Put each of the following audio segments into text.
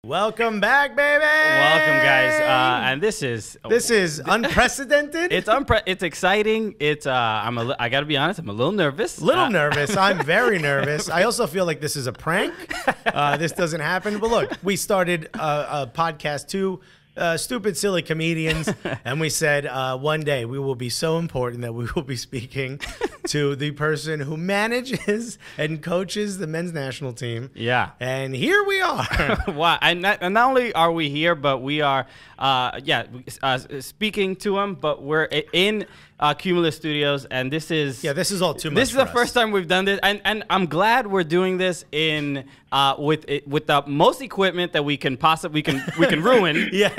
Welcome back, baby. Welcome, guys. And this is unprecedented. It's exciting. I got to be honest. I'm a little nervous. Nervous. I'm very nervous. I also feel like this is a prank. This doesn't happen. But look, we started a podcast too. Stupid, silly comedians, and we said one day we will be so important that we will be speaking to the person who manages and coaches the men's national team. Yeah. And here we are. Wow. And not only are we here, but we are, speaking to him, but we're in Cumulus Studios, and this is all too much. This is the first time we've done this, and I'm glad we're doing this in with the most equipment that we can possibly ruin. Yeah.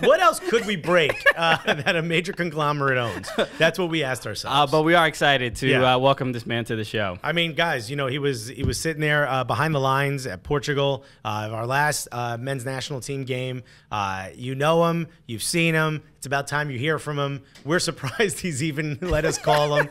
What else could we break that a major conglomerate owns? That's what we asked ourselves. But we are excited to welcome this man to the show. I mean, guys, you know, he was sitting there behind the lines at Portugal, our last men's national team game. You know him, you've seen him. It's about time you hear from him. We're surprised he's even let us call him.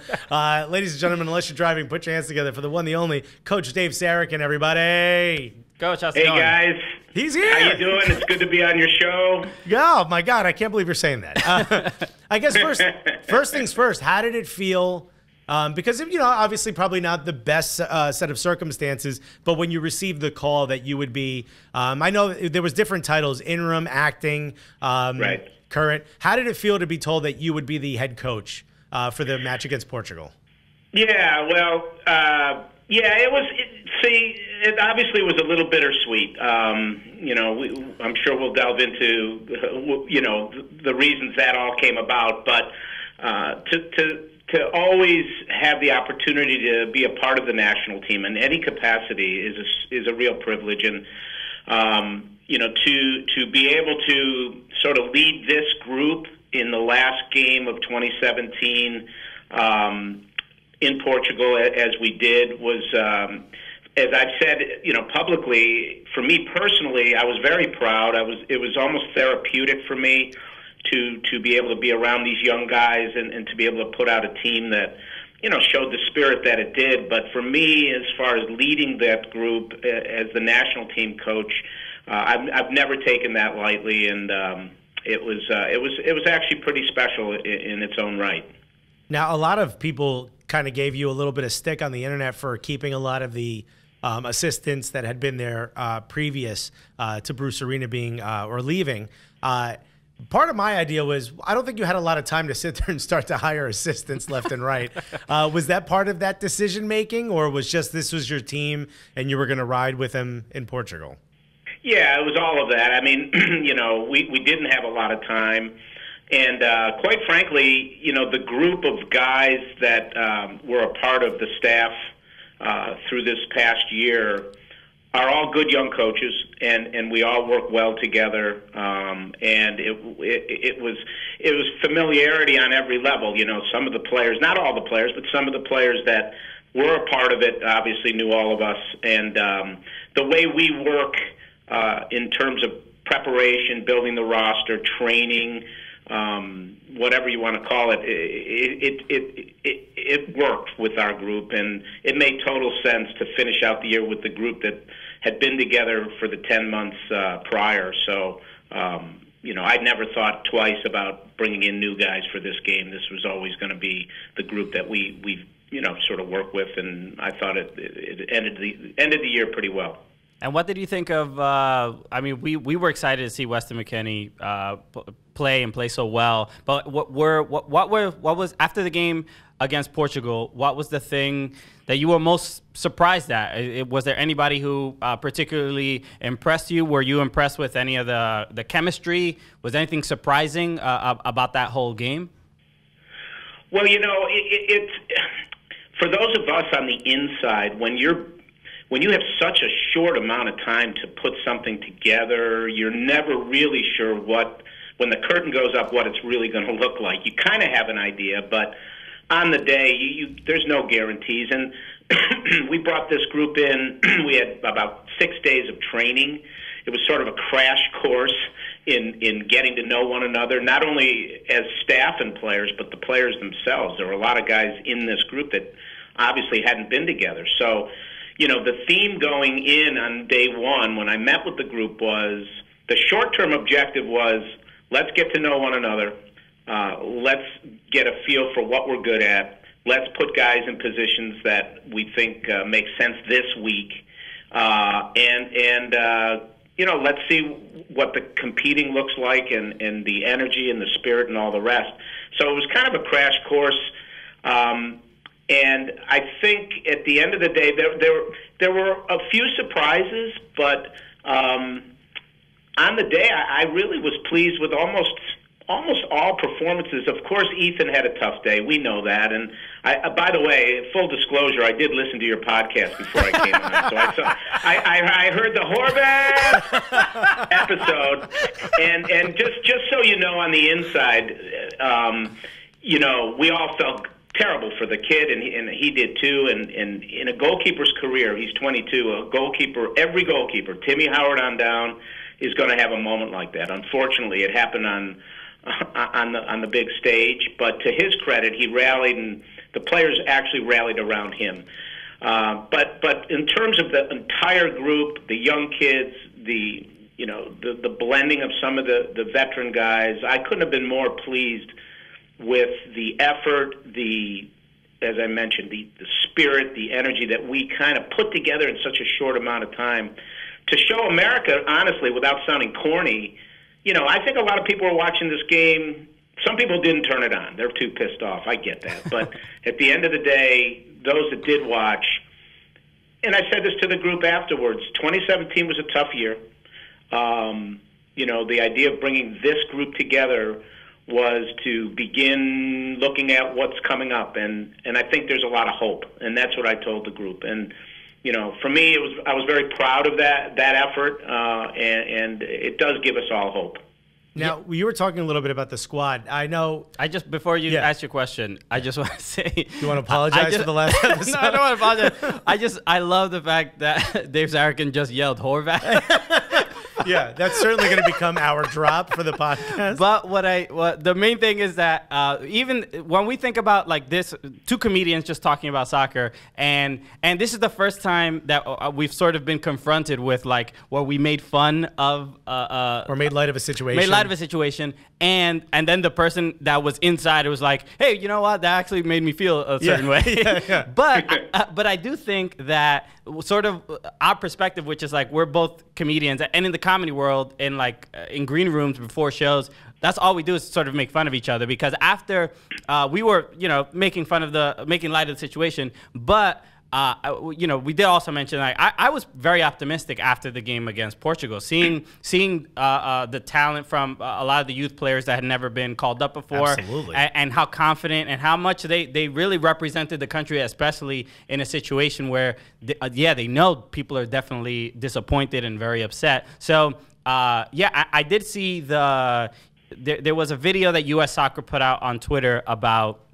Ladies and gentlemen, unless you're driving, put your hands together for the one, the only, Coach Dave Sarachan, everybody. Coach, how's it going? Hey, guys. He's here. How you doing? It's good to be on your show. Oh, my God. I can't believe you're saying that. I guess first things first, how did it feel? Because, you know, obviously probably not the best set of circumstances, but when you received the call that you would be, I know there was different titles, interim, acting, right. Current. How did it feel to be told that you would be the head coach for the match against Portugal? Yeah, well, it was. It obviously was a little bittersweet. You know, I'm sure we'll delve into, the reasons that all came about. But to always have the opportunity to be a part of the national team in any capacity is a real privilege, and to be able to sort of lead this group in the last game of 2017 in Portugal, as we did, was, as I've said, publicly, for me personally, I was very proud. It was almost therapeutic for me to be able to be around these young guys and to be able to put out a team that, showed the spirit that it did. But for me, as far as leading that group as the national team coach, I've never taken that lightly, and it was actually pretty special in its own right. Now, a lot of people kind of gave you a little bit of stick on the internet for keeping a lot of the assistants that had been there previous to Bruce Arena being or leaving. Part of my idea was I don't think you had a lot of time to sit there and start to hire assistants left and right. Was that part of that decision making, or was just this was your team and you were going to ride with them in Portugal? Yeah, it was all of that. I mean, we didn't have a lot of time. And quite frankly, the group of guys that were a part of the staff through this past year are all good young coaches, and we all work well together. And it was familiarity on every level. Some of the players, not all the players, but some of the players that were a part of it obviously knew all of us. And the way we work in terms of preparation, building the roster, training, whatever you want to call it, it worked with our group, and it made total sense to finish out the year with the group that had been together for the 10 months prior. So, I never thought twice about bringing in new guys for this game. This was always going to be the group that we sort of work with, and I thought it ended the year pretty well. And what did you think of? I mean, we were excited to see Weston McKennie play so well. But what was after the game against Portugal? What was the thing that you were most surprised at? Was there anybody who particularly impressed you? Were you impressed with any of the chemistry? Was there anything surprising about that whole game? Well, it's for those of us on the inside, when you have such a short amount of time to put something together, you're never really sure when the curtain goes up, what it's really going to look like. You kind of have an idea, but on the day, there's no guarantees. And we brought this group in. We had about 6 days of training. It was sort of a crash course in getting to know one another, not only as staff and players, but the players themselves. There were a lot of guys in this group that obviously hadn't been together. So, the theme going in on day one when I met with the group was the short-term objective was let's get to know one another. Let's get a feel for what we're good at. Let's put guys in positions that we think make sense this week. Let's see what the competing looks like and the energy and the spirit and all the rest. So it was kind of a crash course. And I think at the end of the day, there were a few surprises, but on the day, I really was pleased with almost all performances. Of course, Ethan had a tough day. We know that. And by the way, full disclosure, I did listen to your podcast before I came on. So I heard the Horvath episode, and just so you know, on the inside, we all felt terrible for the kid, and he did too. And in a goalkeeper's career, he's 22. Every goalkeeper, Timmy Howard on down, is going to have a moment like that. Unfortunately, it happened on the big stage, but to his credit, he rallied, and the players actually rallied around him. But in terms of the entire group, the young kids, the blending of some of the veteran guys, I couldn't have been more pleased with the effort, as I mentioned, the spirit, the energy that we kind of put together in such a short amount of time to show America, honestly, without sounding corny. I think a lot of people were watching this game. Some people didn't turn it on. They're too pissed off. I get that. But at the end of the day, those that did watch, and I said this to the group afterwards, 2017 was a tough year. The idea of bringing this group together was to begin looking at what's coming up. And I think there's a lot of hope. And that's what I told the group. And for me, I was very proud of that effort, and it does give us all hope. Now, you were talking a little bit about the squad. I know. Before you ask your question, I just want to say. You want to apologize for the last episode? No, I don't want to apologize. I love the fact that Dave Sarachan just yelled Horvath. Yeah, that's certainly going to become our drop for the podcast. But the main thing is that even when we think about like this, two comedians just talking about soccer, and this is the first time that we've sort of been confronted with like where we made fun of or made light of a situation. Made light of a situation, and then the person that was inside it was like, hey, you know what? That actually made me feel a certain way. Yeah. But I do think that sort of our perspective, which is like we're both comedians, and in the comedy world, in green rooms before shows, that's all we do is sort of make fun of each other, because after we were making light of the situation, but we did also mention I was very optimistic after the game against Portugal, seeing the talent from a lot of the youth players that had never been called up before. Absolutely. And how confident and how much they really represented the country, especially in a situation where they know people are definitely disappointed and very upset. So I did see there was a video that US Soccer put out on Twitter about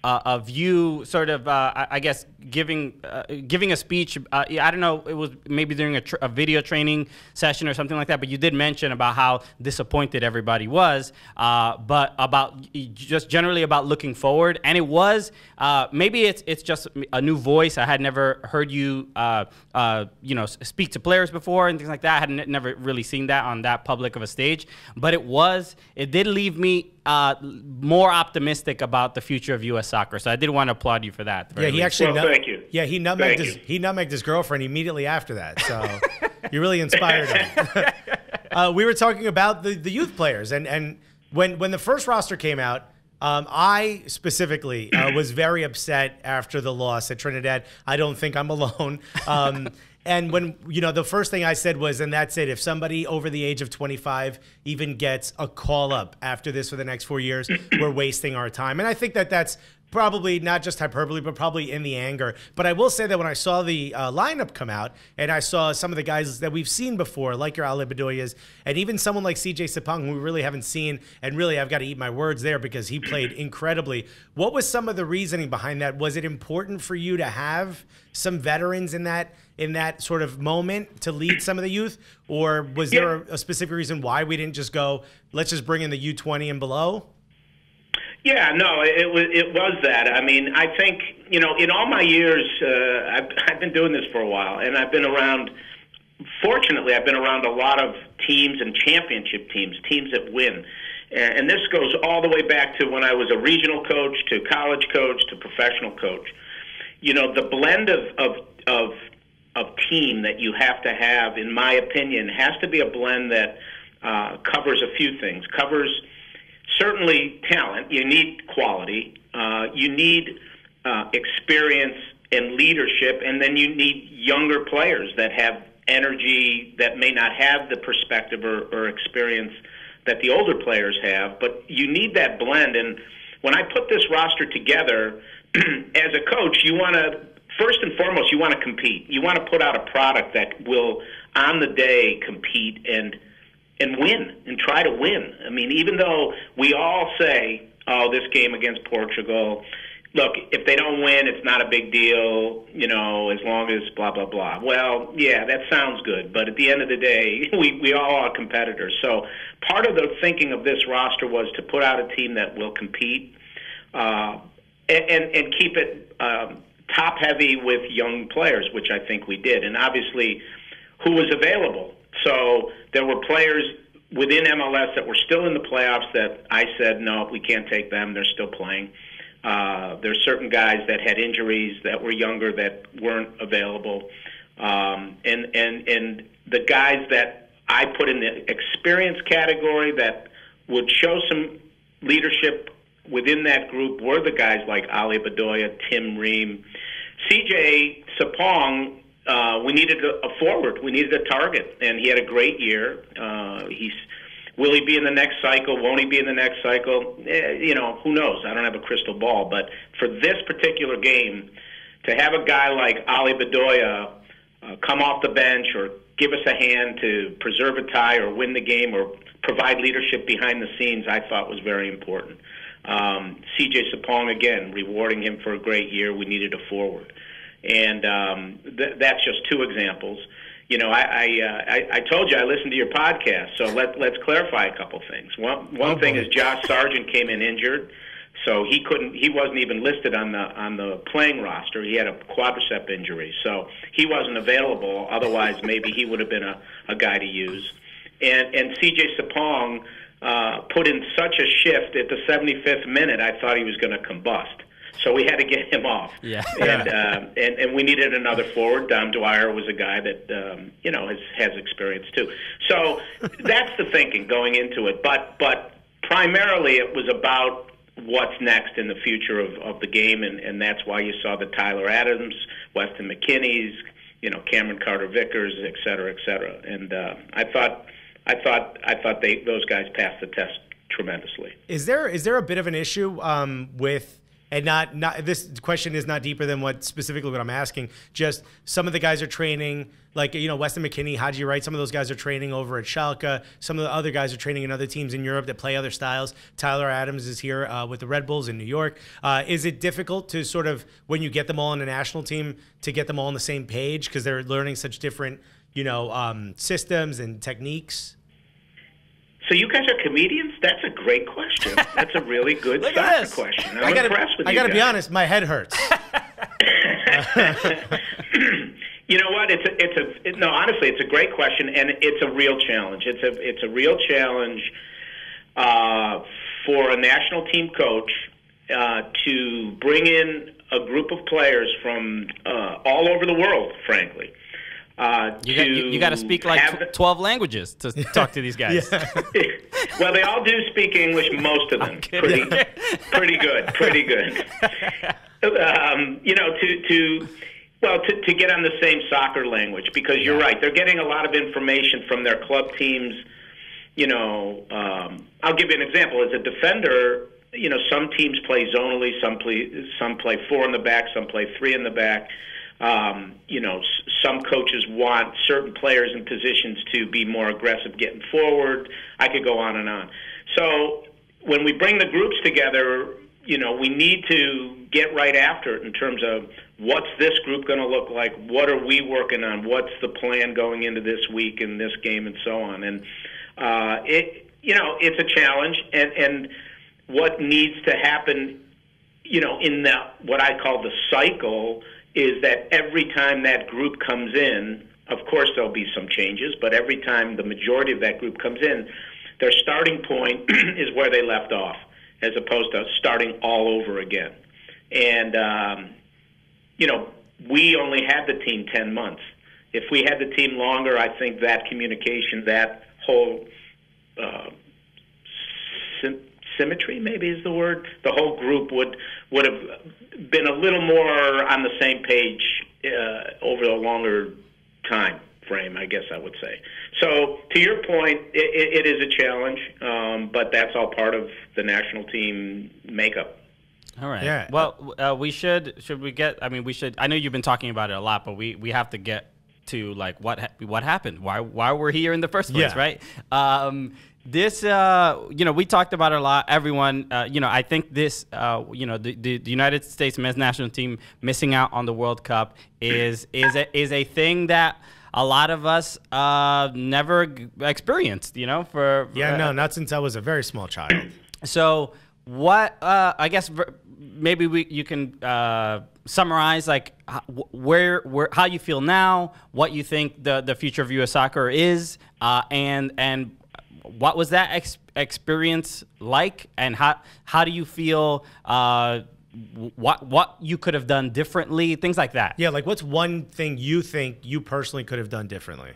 of you sort of, I guess, giving a speech. I don't know, it was maybe during a video training session or something like that, but you did mention about how disappointed everybody was, but about just generally about looking forward. And it was, maybe it's just a new voice. I had never heard you, speak to players before and things like that. I had never really seen that on that public of a stage, but it did leave me more optimistic about the future of U.S. soccer. So I did want to applaud you for that. Yeah, he actually. Thank you. Yeah, he nutmegged his girlfriend immediately after that. So you really inspired him. We were talking about the youth players, and when the first roster came out, I specifically was very upset after the loss at Trinidad. I don't think I'm alone. And when, the first thing I said was, and that's it, if somebody over the age of 25 even gets a call up after this for the next 4 years, we're wasting our time. And I think that's probably not just hyperbole, but probably in the anger. But I will say that when I saw the lineup come out, and I saw some of the guys that we've seen before, like your Ali Bedoyas, and even someone like CJ Sapong, who we really haven't seen, and really I've got to eat my words there because he played incredibly. What was some of the reasoning behind that? Was it important for you to have some veterans in that sort of moment to lead some of the youth, or was there a specific reason why we didn't just go, let's just bring in the U20 and below? Yeah, no, it was that. I mean, I think, in all my years, I've been doing this for a while, and I've been around. Fortunately, I've been around a lot of teams and championship teams that win. And this goes all the way back to when I was a regional coach, to college coach, to professional coach. The blend of team that you have to have, in my opinion, has to be a blend that covers a few things. Covers certainly talent. You need quality. You need experience and leadership, and then you need younger players that have energy, that may not have the perspective or experience that the older players have, but you need that blend. And when I put this roster together, as a coach, you want to, first and foremost, you want to compete. You want to put out a product that will, on the day, compete and win, and try to win. I mean, even though we all say, oh, this game against Portugal, look, if they don't win, it's not a big deal, as long as blah, blah, blah. Well, yeah, that sounds good, but at the end of the day, we all are competitors. So part of the thinking of this roster was to put out a team that will compete and keep it top-heavy with young players, which I think we did. And obviously, who was available? So there were players within MLS that were still in the playoffs that I said, no, we can't take them. They're still playing. There's certain guys that had injuries that were younger that weren't available, and the guys that I put in the experience category that would show some leadership within that group were the guys like Ali Bedoya, Tim Ream, CJ Sapong. We needed a forward, we needed a target, and he had a great year. Will he be in the next cycle? Won't he be in the next cycle? Who knows? I don't have a crystal ball. But for this particular game, to have a guy like Ali Bedoya come off the bench or give us a hand to preserve a tie or win the game or provide leadership behind the scenes, I thought was very important. CJ Sapong, again, rewarding him for a great year. We needed a forward. And that's just two examples. I told you I listened to your podcast, so let's clarify a couple things. One thing is Josh Sargent came in injured, so he wasn't even listed on the playing roster. He had a quadricep injury, so he wasn't available. Otherwise, maybe he would have been a guy to use. And C.J. Sapong put in such a shift at the 75th minute, I thought he was going to combust. So we had to get him off. Yeah. And we needed another forward. Dom Dwyer was a guy that has experience too. So that's the thinking going into it. But primarily it was about what's next in the future of the game, and that's why you saw the Tyler Adams, Weston McKinney's, Cameron Carter-Vickers, et cetera, et cetera. And I thought those guys passed the test tremendously. Is there a bit of an issue with? And not this question is not deeper than specifically what I'm asking. Just some of the guys are training, like Weston McKinney, Haji Wright. Some of those guys are training over at Schalke. Some of the other guys are training in other teams in Europe that play other styles. Tyler Adams is here with the Red Bulls in New York. Is it difficult to sort of, when you get them all on a national team, to get them all on the same page because they're learning such different systems and techniques? So you guys are comedians? That's a great question. That's a really good soccer question. I'm impressed with you guys. I got to be honest, my head hurts. You know what? Honestly, it's a great question, and it's a real challenge. It's a real challenge for a national team coach to bring in a group of players from all over the world, frankly. You got to speak like 12 languages to talk to these guys. Well, they all do speak English, most of them. Pretty good. To get on the same soccer language, because you're right, they're getting a lot of information from their club teams. I'll give you an example. As a defender, some teams play zonally, some play 4 in the back, some play 3 in the back. Some coaches want certain players in positions to be more aggressive getting forward. I could go on and on. So when we bring the groups together, we need to get right after it in terms of what's this group going to look like, what are we working on, what's the plan going into this week and this game and so on. And it's a challenge, and what needs to happen, in what I call the cycle, is that every time that group comes in, of course there'll be some changes, but every time the majority of that group comes in, their starting point is where they left off, as opposed to starting all over again. And, we only had the team 10 months. If we had the team longer, I think that communication, that whole symmetry, maybe is the word, the whole group would have been a little more on the same page over a longer time frame, I guess I would say. So to your point, it is a challenge, but that's all part of the national team makeup. All right. Yeah. Well, we should we get? I mean, we should. I know you've been talking about it a lot, but we have to get to like what happened, why we're here in the first place, Yeah. right? This, we talked about it a lot. Everyone, I think this, the United States men's national team missing out on the World Cup is a thing that a lot of us never experienced. Not since I was a very small child. So what? I guess maybe you can summarize like how you feel now, what you think the future of U.S. soccer is, and what was that experience like, and how do you feel? What you could have done differently, things like that. Yeah, like what's one thing you think you personally could have done differently?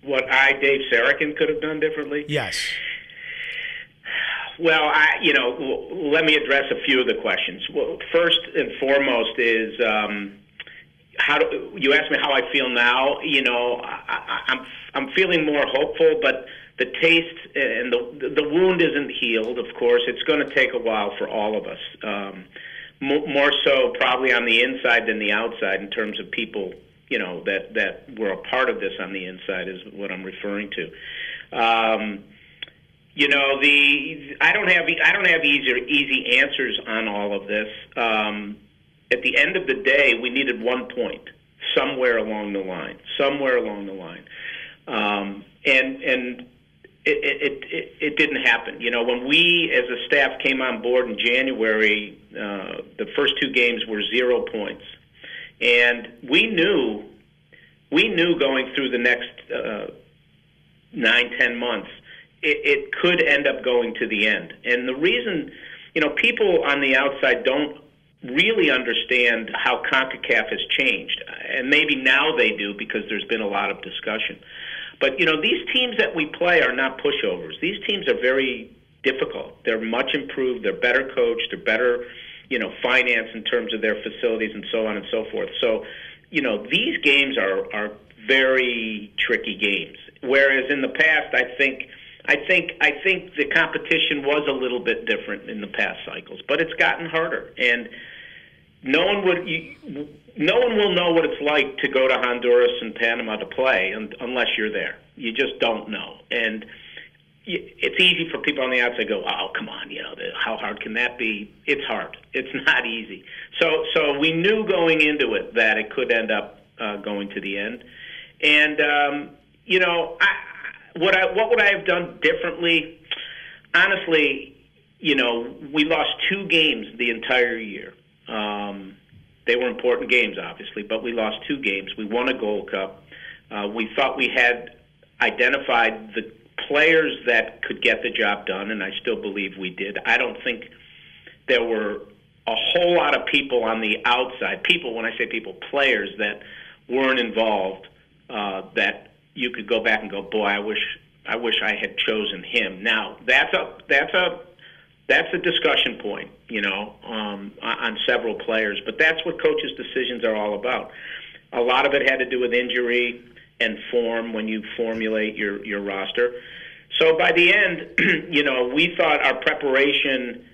What Dave Sarachan, could have done differently? Yes. Well, let me address a few of the questions. Well, first and foremost is you asked me how I feel now. I'm feeling more hopeful, but the taste and the wound isn't healed. Of course, it's going to take a while for all of us. More so, probably on the inside than the outside, in terms of people that were a part of this on the inside is what I'm referring to. I don't have easy answers on all of this. At the end of the day, we needed 1 point somewhere along the line, and it didn't happen. When we as a staff came on board in January, the first 2 games were 0 points, and we knew going through the next 9-10 months. It could end up going to the end. And the reason, people on the outside don't really understand how CONCACAF has changed. And maybe now they do, because there's been a lot of discussion. But, these teams that we play are not pushovers. These teams are very difficult. They're much improved. They're better coached. They're better, financed in terms of their facilities and so on and so forth. So, these games are very tricky games. Whereas in the past, I think the competition was a little bit different in the past cycles, but it's gotten harder, and no one will know what it's like to go to Honduras and Panama to play unless you're there. You just don't know, and it's easy for people on the outside to go, "Oh, come on, how hard can that be?" It's hard. It's not easy. So we knew going into it that it could end up going to the end, and What would I have done differently? Honestly, we lost 2 games the entire year. They were important games, obviously, but we lost 2 games. We won a Gold Cup. We thought we had identified the players that could get the job done, and I still believe we did. I don't think there were a whole lot of people on the outside, when I say people, players that weren't involved, that you could go back and go, boy, I wish I had chosen him. Now that's a discussion point, on several players. But that's what coaches' decisions are all about. A lot of it had to do with injury and form when you formulate your roster. So by the end, we thought our preparation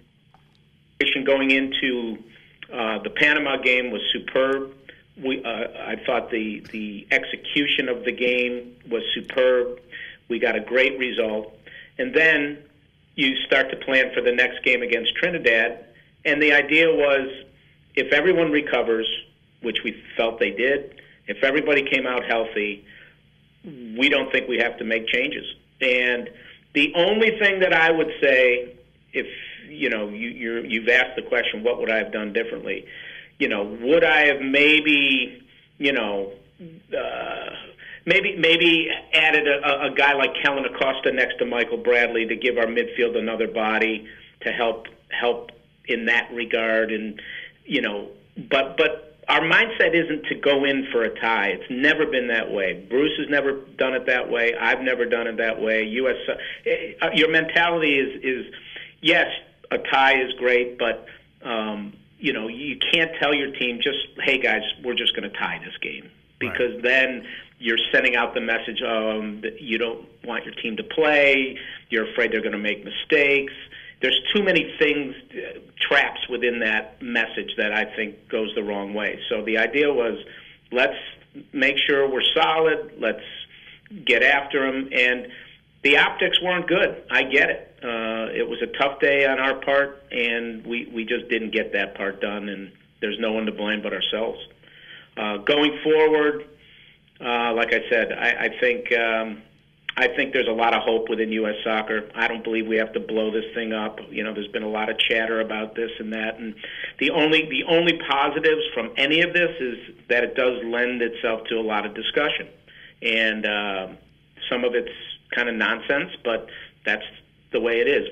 going into the Panama game was superb. I thought the execution of the game was superb. We got a great result. And then you start to plan for the next game against Trinidad, and the idea was if everyone recovers, which we felt they did, if everybody came out healthy, we don't think we have to make changes. And the only thing that I would say, if you've asked the question, what would I have done differently? Would I have maybe maybe added a guy like Kellen Acosta next to Michael Bradley to give our midfield another body to help in that regard, and but our mindset isn't to go in for a tie. It's never been that way. Bruce has never done it that way. I've never done it that way. Your mentality is yes, a tie is great, but you can't tell your team just, hey guys, we're just going to tie this game, because then you're sending out the message that you don't want your team to play. You're afraid they're going to make mistakes. There's too many things, traps within that message that I think goes the wrong way. So the idea was, let's make sure we're solid. Let's get after them. And the optics weren't good. I get it. It was a tough day on our part, and we just didn't get that part done, and there's no one to blame but ourselves. Going forward, like I said, I think there's a lot of hope within U.S. Soccer. I don't believe we have to blow this thing up. There's been a lot of chatter about this and that, and the only positives from any of this is that it does lend itself to a lot of discussion, and some of it's kind of nonsense, but that's the way it is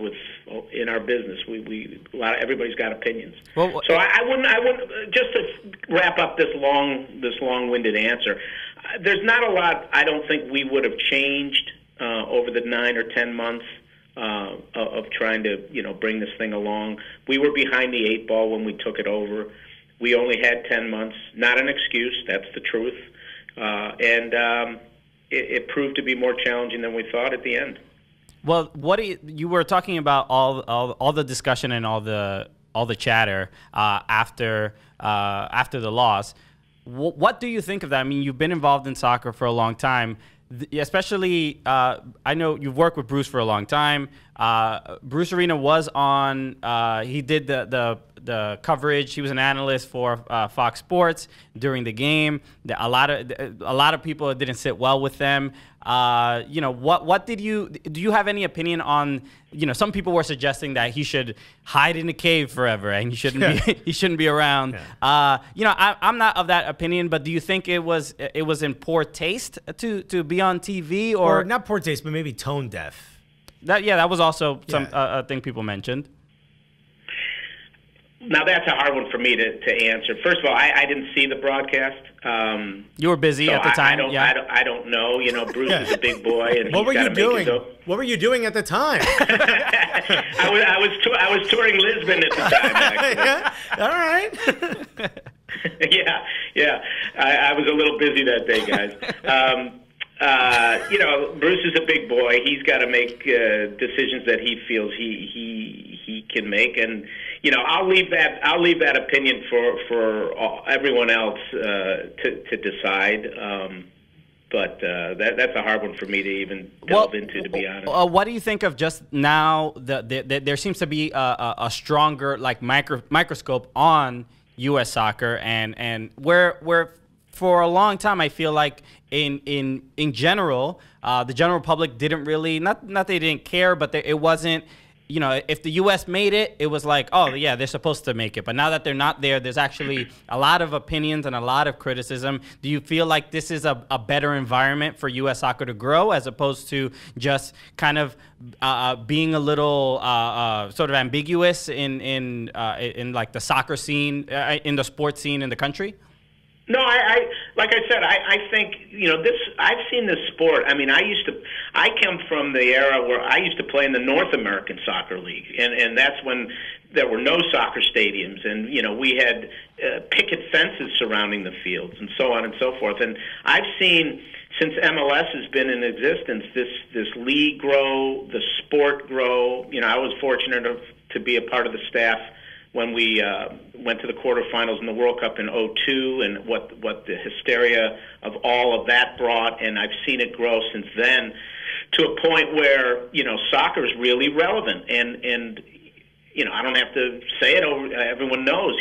in our business. Everybody's got opinions. Well, so I wouldn't just to wrap up this long-winded answer. There's not a lot I don't think we would have changed over the 9 or 10 months of trying to bring this thing along. We were behind the 8 ball when we took it over. We only had 10 months. Not an excuse. That's the truth. And it proved to be more challenging than we thought at the end. Well, you were talking about all the discussion and all the chatter after the loss. What do you think of that? I mean, you've been involved in soccer for a long time, especially I know you've worked with Bruce for a long time. Bruce Arena was on. He did the coverage. He was an analyst for Fox Sports during the game. A lot of people didn't sit well with them. What do you have any opinion on? Some people were suggesting that he should hide in a cave forever and he shouldn't be around. Yeah. I'm not of that opinion, but do you think it was in poor taste to be on TV, or not poor taste, but maybe tone deaf? That was also a thing people mentioned. Now, that's a hard one for me to answer. First of all, I didn't see the broadcast. You were busy at the time. I don't know. Bruce is a big boy, and what were you doing? What were you doing at the time? I was touring Lisbon at the time. Actually. All right. Yeah. I was a little busy that day, guys. Bruce is a big boy. He's got to make decisions that he feels he can make, and I'll leave that opinion for everyone else to decide. But that's a hard one for me to even delve into, to be honest. What do you think of just now? There seems to be a stronger microscope on U.S. soccer, and where for a long time I feel like in general the general public didn't really not they didn't care, but it wasn't. If the U.S. made it, it was like, oh, yeah, they're supposed to make it. But now that they're not there, there's actually a lot of opinions and a lot of criticism. Do you feel like this is a better environment for U.S. soccer to grow, as opposed to just kind of being a little sort of ambiguous in like the soccer scene, in the sports scene in the country? No, like I said, I think this. I've seen this sport. I mean, I come from the era where I used to play in the North American Soccer League, and that's when there were no soccer stadiums, and we had picket fences surrounding the fields, and so on and so forth. And I've seen, since MLS has been in existence, this league grow, the sport grow. I was fortunate to be a part of the staff when we went to the quarterfinals in the World Cup in '02, and what the hysteria of all of that brought, and I've seen it grow since then to a point where soccer is really relevant, and I don't have to say it. Everyone knows,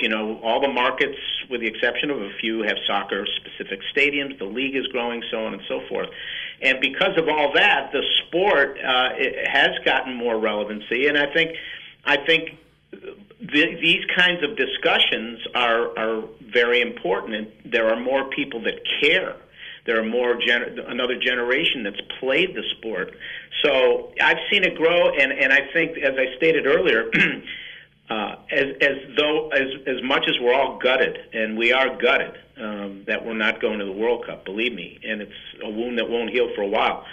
all the markets, with the exception of a few, have soccer-specific stadiums. The league is growing, so on and so forth. And because of all that, the sport it has gotten more relevancy, and I think these kinds of discussions are very important, and there are more people that care. There are another generation that's played the sport. So I've seen it grow, and I think, as I stated earlier, as much as we're all gutted, and we are gutted that we're not going to the World Cup, believe me, and it's a wound that won't heal for a while.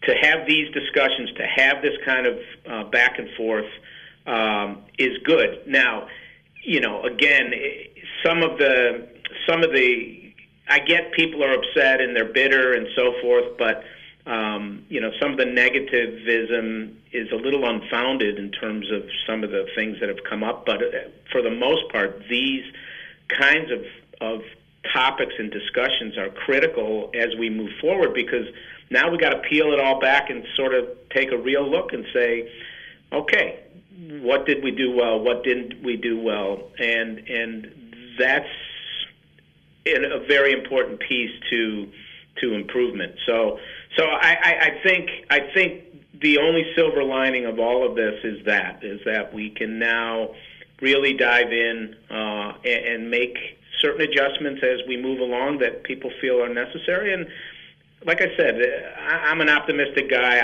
To have these discussions, to have this kind of back and forth is good. Now, again, some of the I get people are upset and they're bitter and so forth, but some of the negativism is a little unfounded in terms of some of the things that have come up. But for the most part, these kinds of topics and discussions are critical as we move forward, because now we got to peel it all back and sort of take a real look and say, okay, what did we do well? What didn't we do well? And that's a very important piece to improvement. So I think the only silver lining of all of this is that we can now really dive in and make certain adjustments as we move along that people feel are necessary. And like I said, I'm an optimistic guy.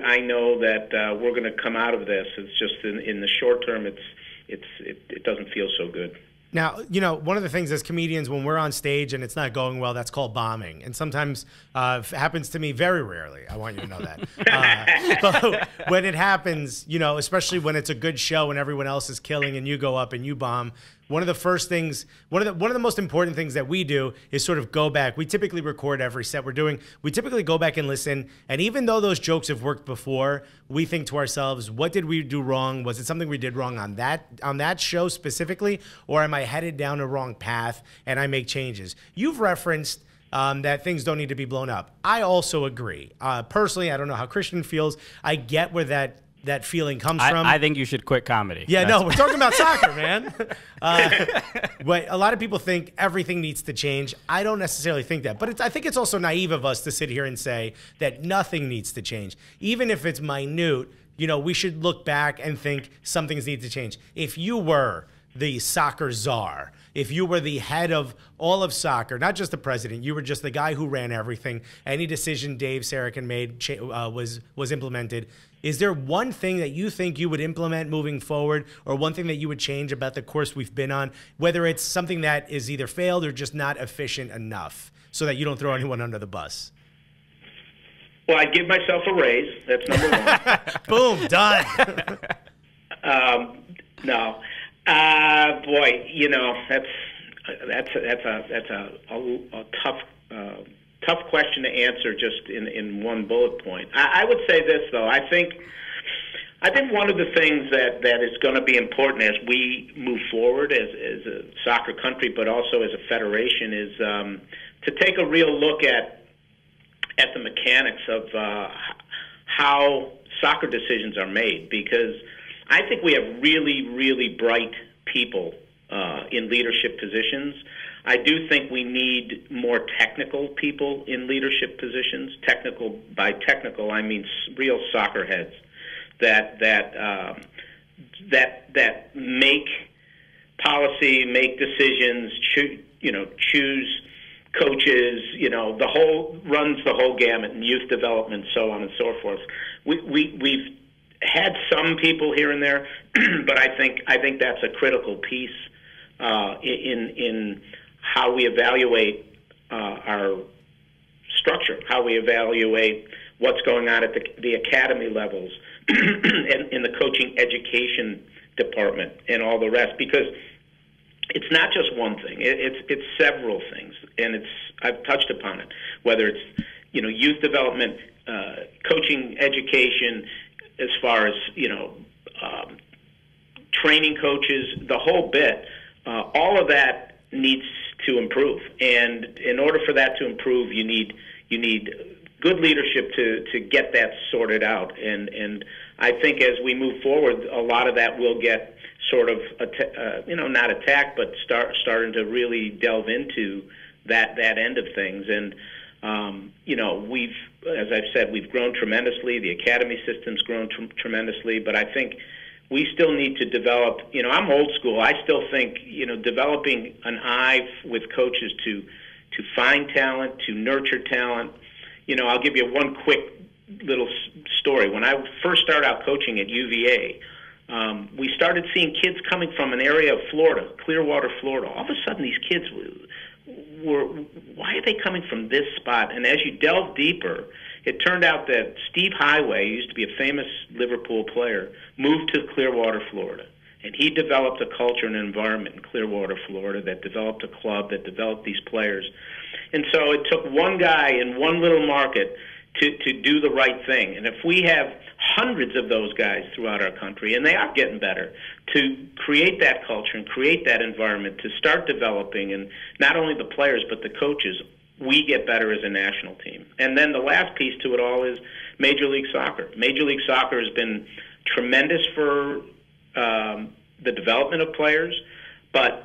I know that we're going to come out of this. It's just in the short term, it doesn't feel so good. Now, one of the things as comedians, when we're on stage and it's not going well, that's called bombing. And sometimes happens to me, very rarely. I want you to know that. But when it happens, especially when it's a good show and everyone else is killing and you go up and you bomb, one of the first things, one of the most important things that we do is sort of go back. We typically record every set we're doing. We typically go back and listen. And even though those jokes have worked before, we think to ourselves, what did we do wrong? Was it something we did wrong on that show specifically? Or am I headed down a wrong path and I make changes? You've referenced that things don't need to be blown up. I also agree. Personally, I don't know how Christian feels. I get where that feeling comes from. I think you should quit comedy. Yeah, no, we're talking about soccer, man. But a lot of people think everything needs to change. I don't necessarily think that. But I think it's also naive of us to sit here and say that nothing needs to change. Even if it's minute, we should look back and think some things need to change. If you were the soccer czar, if you were the head of all of soccer, not just the president, you were just the guy who ran everything, any decision Dave Sarachan made was implemented. Is there one thing that you think you would implement moving forward, or one thing that you would change about the course we've been on, whether it's something that is either failed or just not efficient enough, so that you don't throw anyone under the bus? Well, I'd give myself a raise. That's number one. Boom, done. No. Boy, that's a tough question to answer just in one bullet point. I would say this, though. I think one of the things that is going to be important as we move forward as a soccer country, but also as a federation, is to take a real look at the mechanics of how soccer decisions are made, because I think we have really, really bright people in leadership positions. I do think we need more technical people in leadership positions. By technical, I mean real soccer heads that make policy, make decisions, choose coaches. Runs the whole gamut in youth development, so on and so forth. We've had some people here and there, but I think that's a critical piece in how we evaluate our structure, how we evaluate what's going on at the academy levels and in the coaching education department and all the rest, because it's not just one thing. It's several things, and I've touched upon it, whether it's youth development, coaching education, as far as training coaches, the whole bit. All of that needs to improve, and in order for that to improve, you need good leadership to get that sorted out. And I think as we move forward, a lot of that will get sort of not attacked, but starting to really delve into that end of things. And as I've said, we've grown tremendously. The academy system's grown tremendously, but I think we still need to develop, I'm old school. I still think, developing an eye with coaches to find talent, to nurture talent. I'll give you one quick little story. When I first started out coaching at UVA, we started seeing kids coming from an area of Florida, Clearwater, Florida. All of a sudden, these kids why are they coming from this spot? And as you delve deeper, it turned out that Steve Highway, who used to be a famous Liverpool player, moved to Clearwater, Florida. And he developed a culture and an environment in Clearwater, Florida, that developed a club, that developed these players. And so it took one guy in one little market to do the right thing. And if we have hundreds of those guys throughout our country, and they are getting better, to create that culture and create that environment, to start developing, and not only the players but the coaches, we get better as a national team. And then the last piece to it all is Major League Soccer. Major League Soccer has been tremendous for the development of players, but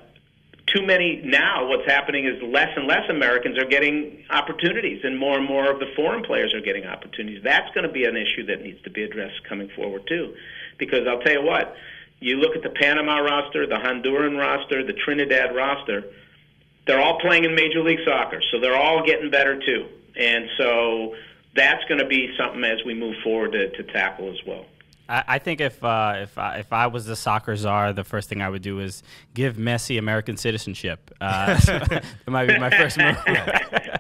too many now, what's happening is less and less Americans are getting opportunities, and more of the foreign players are getting opportunities. That's going to be an issue that needs to be addressed coming forward, too. Because I'll tell you what, you look at the Panama roster, the Honduran roster, the Trinidad roster, they're all playing in Major League Soccer, so they're all getting better, too. And so that's going to be something as we move forward to tackle as well. I think if I was the soccer czar, the first thing I would do is give Messi American citizenship. So that might be my first move.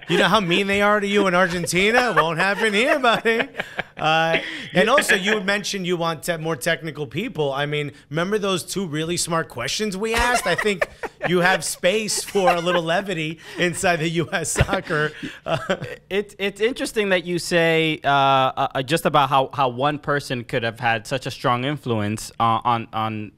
You know how mean they are to you in Argentina? Won't happen here, buddy. And also, you had mentioned you want more technical people. I mean, remember those two really smart questions we asked? I think you have space for a little levity inside the U.S. soccer. It's interesting that you say just about how one person could have had such a strong influence on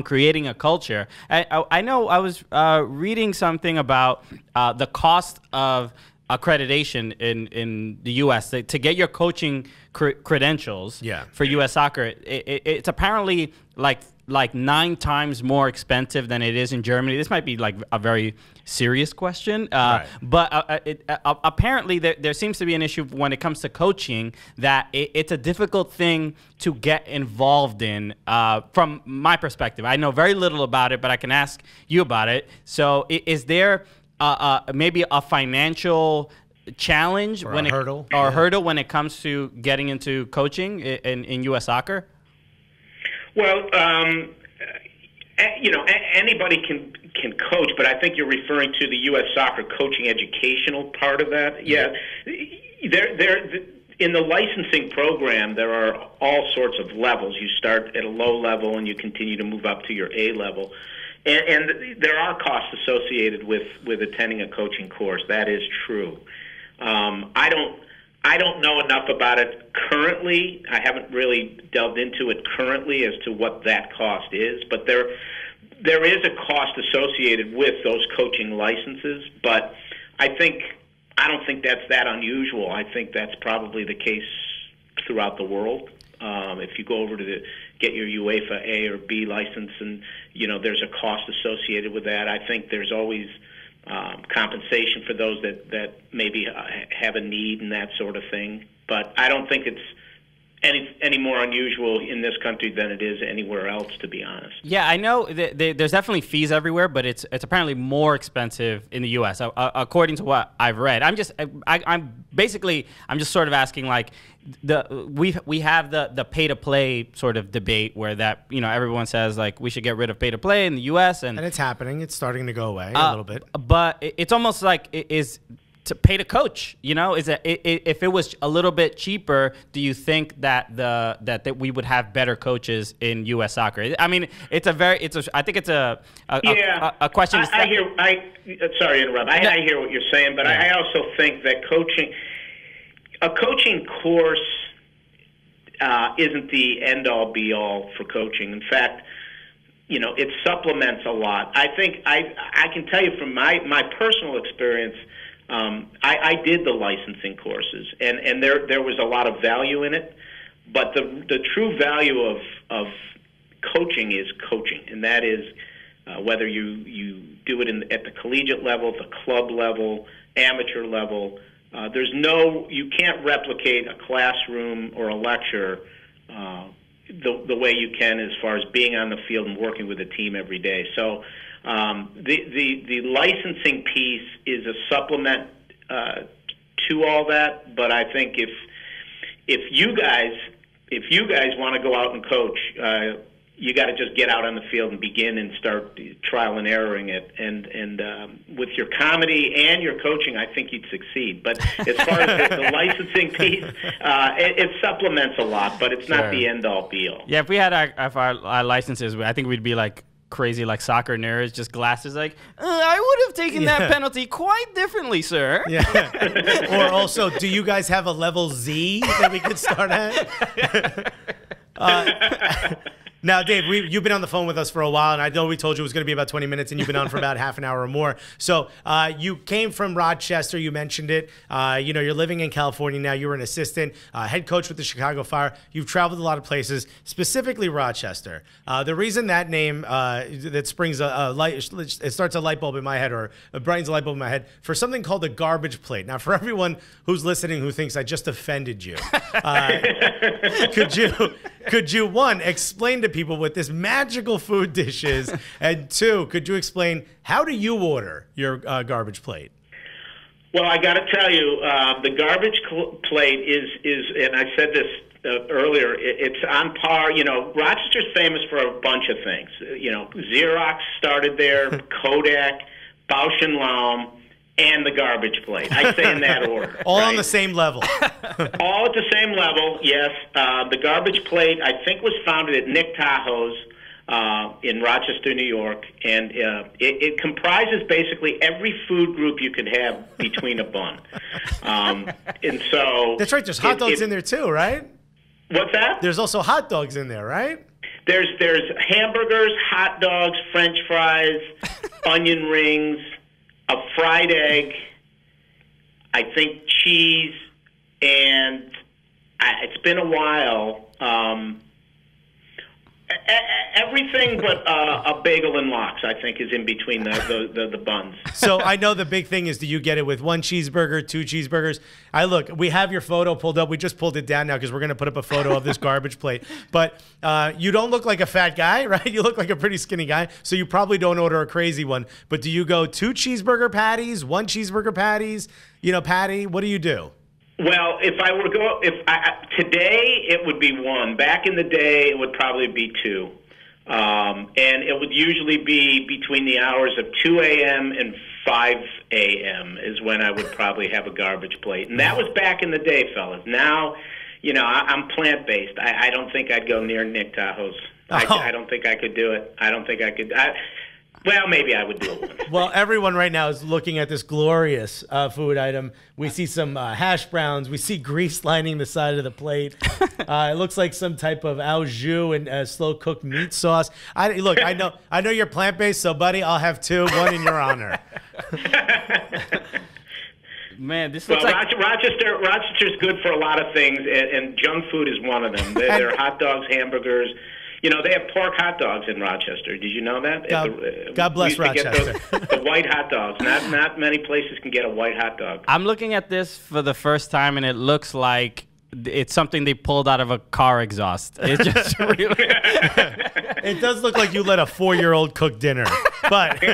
creating a culture. I know I was reading something about the cost of accreditation in the U.S. to get your coaching credentials for U.S. soccer. It's apparently like 9 times more expensive than it is in Germany. This might be like a very serious question, but apparently there seems to be an issue when it comes to coaching that it's a difficult thing to get involved in. From my perspective, I know very little about it, but I can ask you about it. So is there maybe a financial challenge or a hurdle when it comes to getting into coaching in U.S. soccer? Well, anybody can coach, but I think you're referring to the U.S. soccer coaching educational part of that. Yeah, in the licensing program, there are all sorts of levels. You start at a low level and you continue to move up to your A level. And there are costs associated with attending a coaching course. That is true. I don't know enough about it currently. I haven't really delved into it currently as to what that cost is, but there is a cost associated with those coaching licenses. But I don't think that's that unusual. I think that's probably the case throughout the world. If you go over to get your UEFA A or B license, and there's a cost associated with that. I think there's always compensation for those that maybe have a need and that sort of thing. But I don't think it's any more unusual in this country than it is anywhere else, to be honest. Yeah, I know there's definitely fees everywhere, but it's apparently more expensive in the U.S. According to what I've read. I'm just sort of asking, like, we have the pay to play sort of debate where that everyone says like we should get rid of pay to play in the U.S. and it's happening. It's starting to go away a little bit. But it's almost like is to pay to coach. Is that if it was a little bit cheaper, do you think that that we would have better coaches in U.S. soccer? I mean, I think it's a question. Sorry to interrupt. I hear what you're saying, but I also think that a coaching course isn't the end-all, be-all for coaching. In fact, it supplements a lot. I think I can tell you from my personal experience, I did the licensing courses, and there was a lot of value in it. But the true value of coaching is coaching, and that is whether you do it at the collegiate level, the club level, amateur level. You can't replicate a classroom or a lecture the way you can as far as being on the field and working with the team every day. So the licensing piece is a supplement to all that, but I think if you guys want to go out and coach, you got to just get out on the field and begin and start trial and erroring it. And with your comedy and your coaching, I think you'd succeed. But as far as the licensing piece, it supplements a lot, but it's not the end-all, be-all. Yeah, if we had our licenses, I think we'd be like crazy, like soccer nerds, just glasses like, I would have taken that penalty quite differently, sir. Yeah. Or also, do you guys have a level Z that we could start at? Now, Dave, you've been on the phone with us for a while, and I know we told you it was going to be about 20 minutes, and you've been on for about half an hour or more. So you came from Rochester. You mentioned it. You're living in California now. You were an assistant head coach with the Chicago Fire. You've traveled a lot of places, specifically Rochester. The reason that name that springs a light, it starts a light bulb in my head, or it brightens a light bulb in my head, for something called the garbage plate. Now, for everyone who's listening who thinks I just offended you, could you, one, explain to people what this magical food dish is, and two, could you explain how do you order your garbage plate? Well, I got to tell you, the garbage plate is, and I said this earlier, it's on par. Rochester's famous for a bunch of things. Xerox started there, Kodak, Bausch and Lomb, and the garbage plate. I say in that order. All on the same level. All at the same level, yes. The garbage plate, I think, was founded at Nick Tahoe's in Rochester, New York, and it comprises basically every food group you could have between a bun. And so that's right. There's hot dogs in there too, right? What's that? There's also hot dogs in there, right? There's hamburgers, hot dogs, French fries, onion rings, a fried egg, I think cheese, and it's been a while. Everything but a bagel and lox, I think, is in between the buns. So I know the big thing is, do you get it with one cheeseburger, two cheeseburgers? We have your photo pulled up. We just pulled it down now because we're going to put up a photo of this garbage plate. But you don't look like a fat guy, right? You look like a pretty skinny guy. So you probably don't order a crazy one. But do you go two cheeseburger patties, one cheeseburger patties, patty? What do you do? Well, if I were to go, today it would be one. Back in the day, it would probably be two. And it would usually be between the hours of 2 a.m. and 5 a.m. is when I would probably have a garbage plate. And that was back in the day, fellas. Now, I'm plant-based. I don't think I'd go near Nick Tahoe's. I don't think I could do it. I don't think I could. Well, maybe I would do it once. Well, everyone right now is looking at this glorious food item. We see some hash browns. We see grease lining the side of the plate. It looks like some type of au jus and slow-cooked meat sauce. I know you're plant-based, so, buddy, I'll have two, one in your honor. Man, this looks Rochester's good for a lot of things, and junk food is one of them. There are hot dogs, hamburgers. They have pork hot dogs in Rochester. Did you know that? God bless Rochester. The white hot dogs. Not many places can get a white hot dog. I'm looking at this for the first time, and it looks like it's something they pulled out of a car exhaust. It just really... It does look like you let a 4-year-old cook dinner. But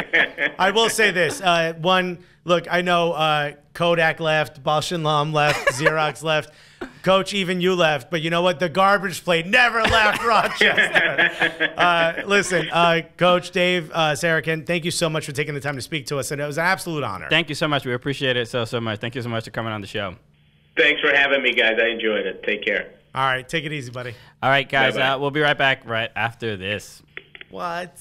I will say this. Look, I know Kodak left, Bausch and Lomb left, Xerox left. Coach, even you left, but you know what? The garbage plate never left Rochester. Listen, Coach Dave Sarachan, thank you so much for taking the time to speak to us, and it was an absolute honor. Thank you so much. We appreciate it so much. Thank you so much for coming on the show. Thanks for having me, guys. I enjoyed it. Take care. All right, take it easy, buddy. All right, guys, Bye-bye. we'll be right back right after this. What?